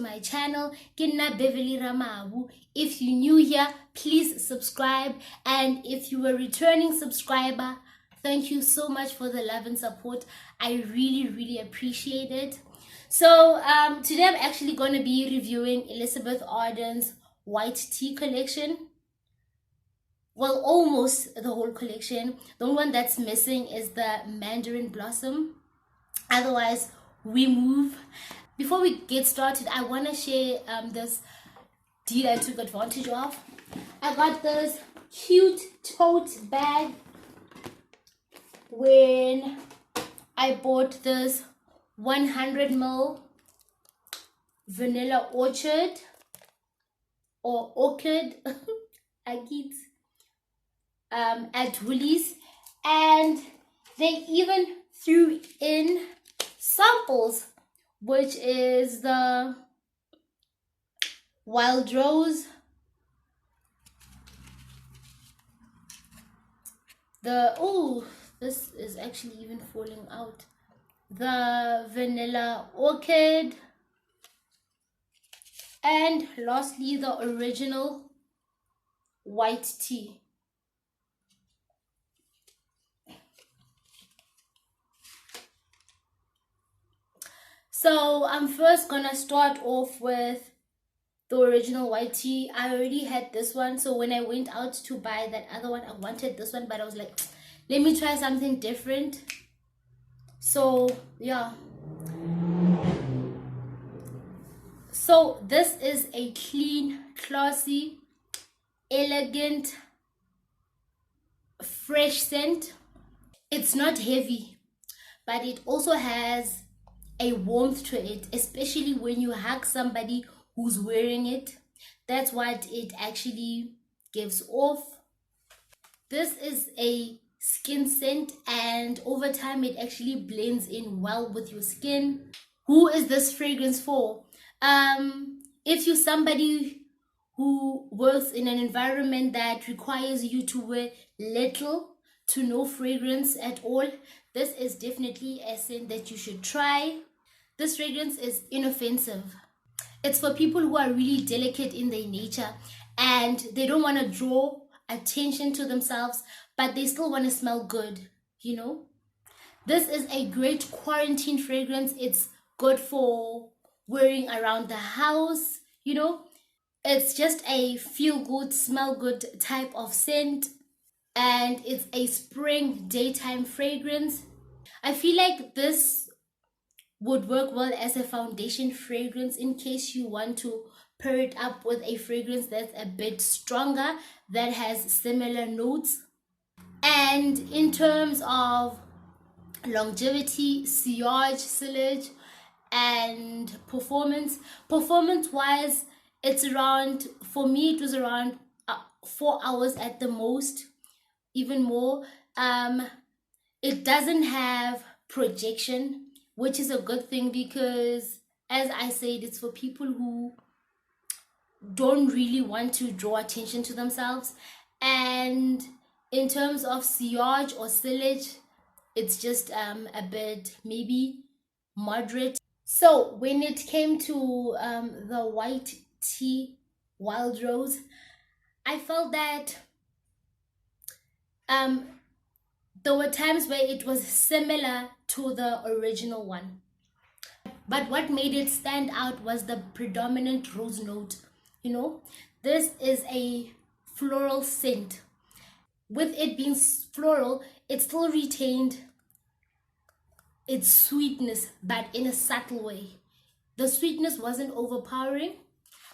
my channel. Kinna Beverly Ramabu. If you're new here, please subscribe. And if you are a returning subscriber, thank you so much for the love and support. I really appreciate it. So today I'm actually going to be reviewing Elizabeth Arden's White Tea collection. Well, almost the whole collection. The only one that's missing is the Mandarin Blossom. Otherwise, we move. Before we get started, I want to share this deal I took advantage of. I got this cute tote bag when I bought this 100 ml vanilla orchid or orchid at Woolies, and they even threw in samples, which is the wild rose, this is actually even falling out, the vanilla orchid, and lastly the original white tea. So I'm first gonna start off with the original white tea. I already had this one, so when I went out to buy that other one, I wanted this one, but I was like, let me try something different. So yeah, so this is a clean, classy, elegant, fresh scent. It's not heavy, but it also has a warmth to it, especially when you hug somebody who's wearing it. That's what it actually gives off. This is a skin scent, and over time it actually blends in well with your skin. Who is this fragrance for? If you're somebody who works in an environment that requires you to wear little to no fragrance at all, this is definitely a scent that you should try. This fragrance is inoffensive. It's for people who are really delicate in their nature and they don't want to draw attention to themselves, but they still want to smell good, you know. This is a great quarantine fragrance. It's good for wearing around the house, you know. It's just a feel good, smell good type of scent, and it's a spring daytime fragrance. I feel like this would work well as a foundation fragrance in case you want to pair it up with a fragrance that's a bit stronger, that has similar notes. And in terms of longevity, sillage, and performance wise, it's around, for me it was around 4 hours at the most, even more. It doesn't have projection, which is a good thing, because as I said, it's for people who don't really want to draw attention to themselves. And in terms of sillage or sillage, it's just a bit maybe moderate. So when it came to the white tea wild rose, I felt that there were times where it was similar to the original one, but what made it stand out was the predominant rose note. You know, this is a floral scent. With it being floral, it still retained its sweetness, but in a subtle way. The sweetness wasn't overpowering,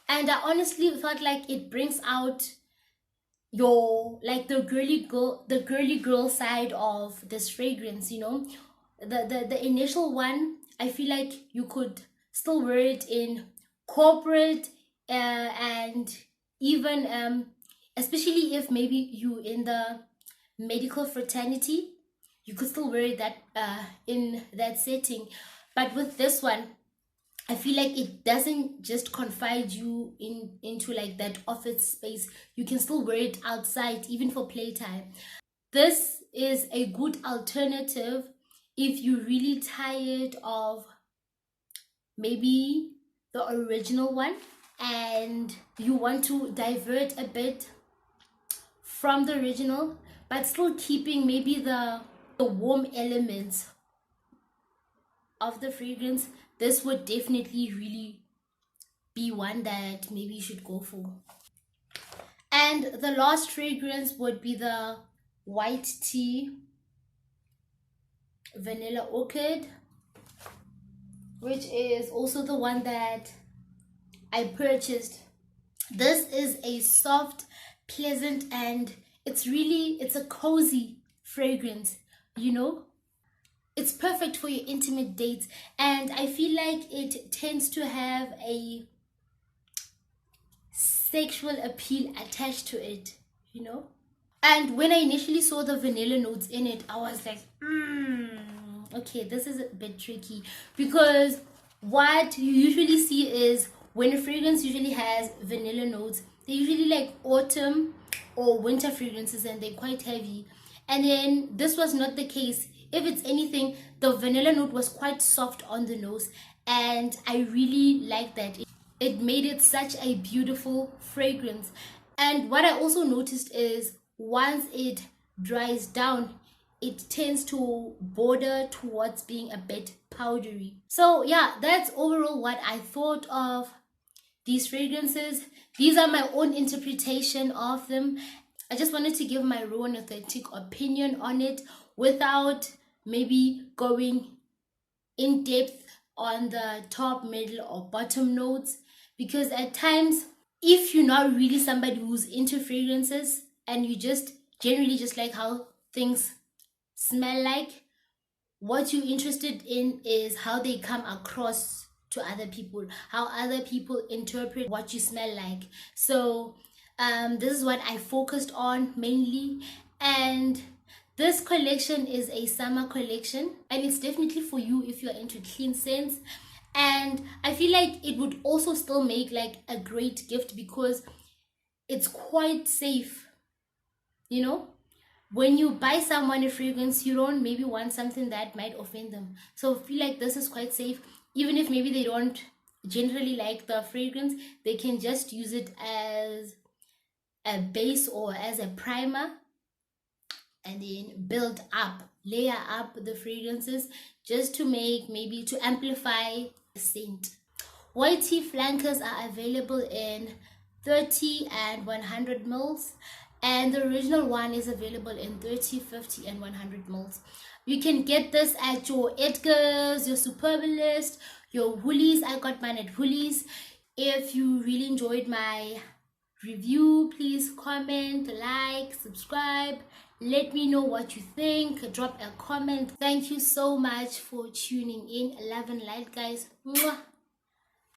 and I honestly felt like it brings out your, like, the girly girl side of this fragrance, you know. The initial one, I feel like you could still wear it in corporate, and even especially if maybe you in the medical fraternity, you could still wear that in that setting. But with this one, I feel like it doesn't just confine you into like that office space. You can still wear it outside, even for playtime. This is a good alternative if you're really tired of maybe the original one and you want to divert a bit from the original but still keeping maybe the warm elements of the fragrance, this would definitely really be one that maybe you should go for. And the last fragrance would be the white tea vanilla orchid, which is also the one that I purchased. This is a soft, pleasant, and it's a cozy fragrance, you know. It's perfect for your intimate dates, and I feel like it tends to have a sexual appeal attached to it, you know. And when I initially saw the vanilla notes in it, I was like, okay, this is a bit tricky, because what you usually see is when a fragrance usually has vanilla notes, they usually like autumn or winter fragrances and they're quite heavy. And then this was not the case. If it's anything, the vanilla note was quite soft on the nose, and I really like that. It made it such a beautiful fragrance. And what I also noticed is once it dries down, it tends to border towards being a bit powdery. So yeah, that's overall what I thought of these fragrances. These are my own interpretation of them. I just wanted to give my raw and authentic opinion on it without maybe going in depth on the top, middle, or bottom notes, because at times, if you're not really somebody who's into fragrances and you just generally just like how things smell like, what you're interested in is how they come across to other people, how other people interpret what you smell like. So this is what I focused on mainly. And this collection is a summer collection, and it's definitely for you if you're into clean scents. And I feel like it would also still make like a great gift because it's quite safe, you know. When you buy someone a fragrance, you don't maybe want something that might offend them. So I feel like this is quite safe. Even if maybe they don't generally like the fragrance, they can just use it as a base or as a primer, and then build up, layer up the fragrances just to make, maybe to amplify the scent. White tea flankers are available in 30 and 100 mils, and the original one is available in 30, 50, and 100 mils. You can get this at your Edgar's, your Superbalist, your Woolies. I got mine at Woolies. If you really enjoyed my review, please comment, like, subscribe. Let me know what you think. Drop a comment. Thank you so much for tuning in. Love and light, guys. Mwah.